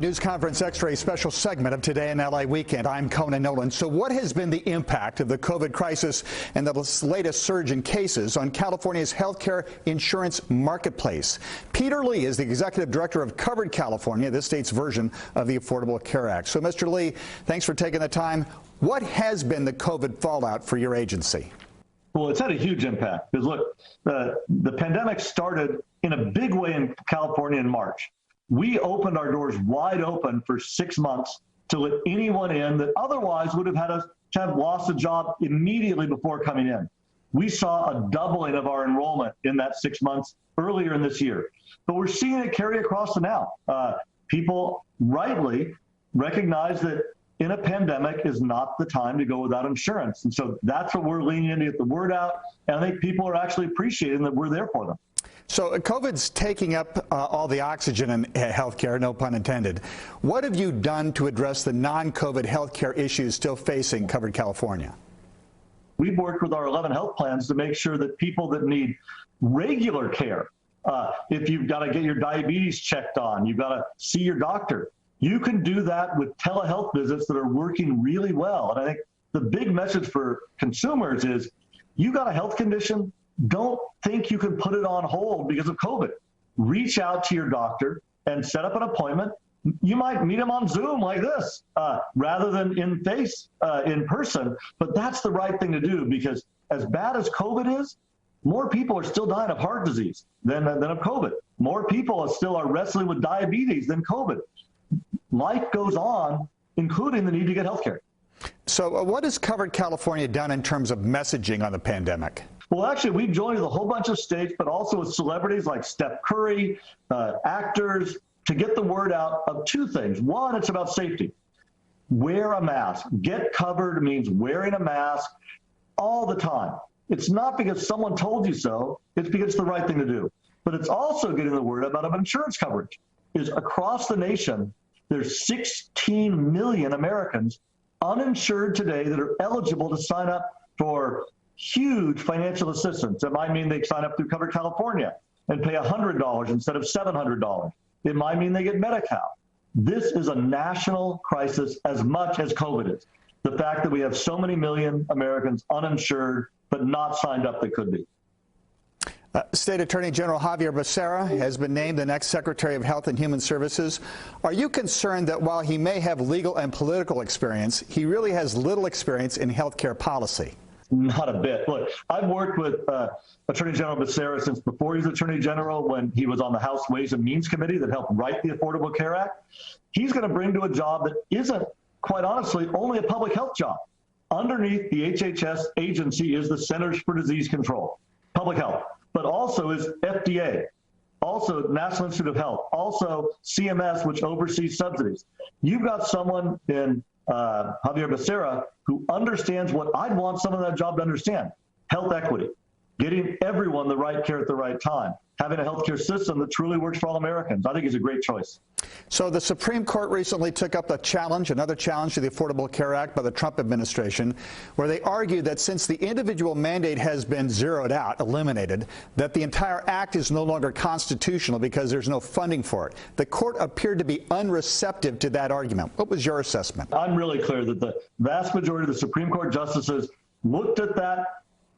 NewsConference X-ray special segment of Today in LA Weekend. I'm Conan Nolan. So what has been the impact of the COVID crisis and the latest surge in cases on California's healthcare insurance marketplace? Peter Lee is the executive director of Covered California, this state's version of the Affordable Care Act. So, Mr. Lee, thanks for taking the time. What has been the COVID fallout for your agency? Well, it's had a huge impact because, look, the pandemic started in a big way in California in March. We opened our doors wide open for 6 months to let anyone in that otherwise would have had to have lost a job immediately before coming in. We saw a doubling of our enrollment in that 6 months earlier in this year. But we're seeing it carry across to now. People rightly recognize that in a pandemic is not the time to go without insurance. And so that's what we're leaning in to get the word out. And I think people are actually appreciating that we're there for them. So COVID's taking up all the oxygen in healthcare, no pun intended. What have you done to address the non-COVID healthcare issues still facing Covered California? We've worked with our 11 health plans to make sure that people that need regular care, if you've got to get your diabetes checked on, you've got to see your doctor, you can do that with telehealth visits that are working really well. And I think the big message for consumers is you got a health condition, don't think you can put it on hold because of COVID. Reach out to your doctor and set up an appointment. You might meet them on Zoom like this rather than in person, but that's the right thing to do because as bad as COVID is, more people are still dying of heart disease than of COVID. More people still are wrestling with diabetes than COVID. Life goes on, including the need to get health care. So what has Covered California done in terms of messaging on the pandemic? Well, actually, we've joined with a whole bunch of states, but also with celebrities like Steph Curry, actors, to get the word out of two things. One, it's about safety. Wear a mask. Get covered means wearing a mask all the time. It's not because someone told you so. It's because it's the right thing to do. But it's also getting the word about insurance coverage. Is across the nation, there's 16 million Americans uninsured today that are eligible to sign up for huge financial assistance. It might mean they sign up through Covered California and pay $100 instead of $700. It might mean they get Medi-Cal. This is a national crisis as much as COVID is. The fact that we have so many million Americans uninsured but not signed up that could be. State Attorney General Javier Becerra has been named the next Secretary of Health and Human Services. Are you concerned that while he may have legal and political experience, he really has little experience in healthcare policy? Not a bit. Look, I've worked with Attorney General Becerra since before he was Attorney General, when he was on the House Ways and Means Committee that helped write the Affordable Care Act. He's going to bring to a job that isn't, quite honestly, only a public health job. Underneath the HHS agency is the Centers for Disease Control, public health, but also is FDA, also National Institute of Health, also CMS, which oversees subsidies. You've got someone in Javier Becerra who understands what I'd want someone in that job to understand: health equity, getting everyone the right care at the right time, having a healthcare system that truly works for all Americans. I think he's a great choice. So the Supreme Court recently took up another challenge to the Affordable Care Act by the Trump administration, where they argued that since the individual mandate has been zeroed out, eliminated, that the entire act is no longer constitutional because there's no funding for it. The court appeared to be unreceptive to that argument. What was your assessment? I'm really clear that the vast majority of the Supreme Court justices looked at that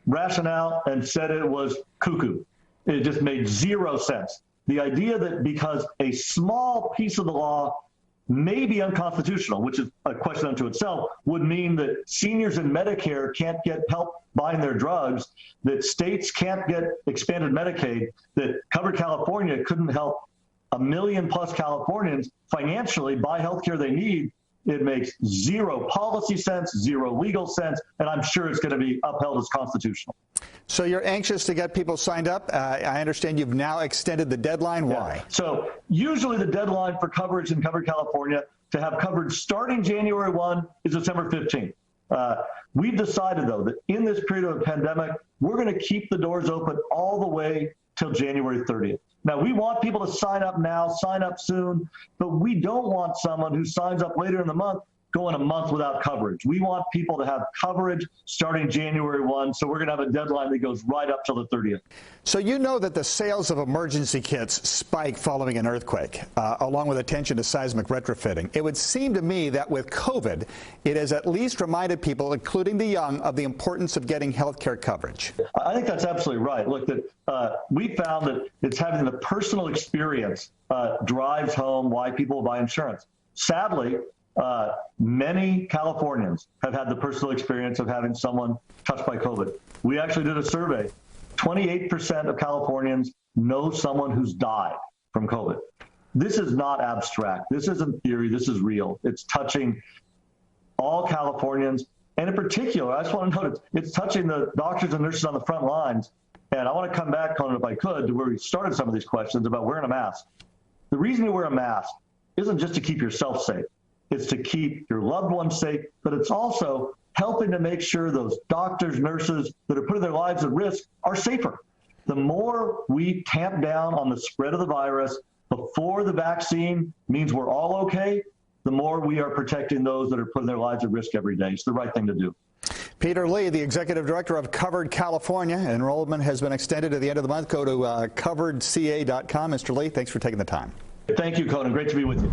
rationale and said it was cuckoo. It just made zero sense. The idea that because a small piece of the law may be unconstitutional, which is a question unto itself, would mean that seniors in Medicare can't get help buying their drugs, that states can't get expanded Medicaid, that Covered California couldn't help 1 million plus Californians financially buy health care they need. It makes zero policy sense, zero legal sense, and I'm sure it's going to be upheld as constitutional. So you're anxious to get people signed up. I understand you've now extended the deadline. Why? Yeah. So usually the deadline for coverage in Covered California to have coverage starting January 1 is December 15th. We've decided, though, that in this period of a pandemic, we're going to keep the doors open all the way till January 30th. Now, we want people to sign up now, sign up soon, but we don't want someone who signs up later in the month going a month without coverage. We want people to have coverage starting January 1, so we're going to have a deadline that goes right up till the 30th. So you know that the sales of emergency kits spike following an earthquake, along with attention to seismic retrofitting. It would seem to me that with COVID, it has at least reminded people, including the young, of the importance of getting health care coverage. I think that's absolutely right. Look, we found that it's having the personal experience drives home why people buy insurance. Sadly, many Californians have had the personal experience of having someone touched by COVID. We actually did a survey. 28% of Californians know someone who's died from COVID. This is not abstract. This isn't theory. This is real. It's touching all Californians. And in particular, I just want to note it's touching the doctors and nurses on the front lines. And I want to come back, Conan, if I could, to where we started some of these questions about wearing a mask. The reason you wear a mask isn't just to keep yourself safe. It's to keep your loved ones safe, but it's also helping to make sure those doctors, nurses that are putting their lives at risk are safer. The more we tamp down on the spread of the virus before the vaccine means we're all okay, the more we are protecting those that are putting their lives at risk every day. It's the right thing to do. Peter Lee, the executive director of Covered California. Enrollment has been extended to the end of the month. Go to coveredca.com. Mr. Lee, thanks for taking the time. Thank you, Conan. Great to be with you.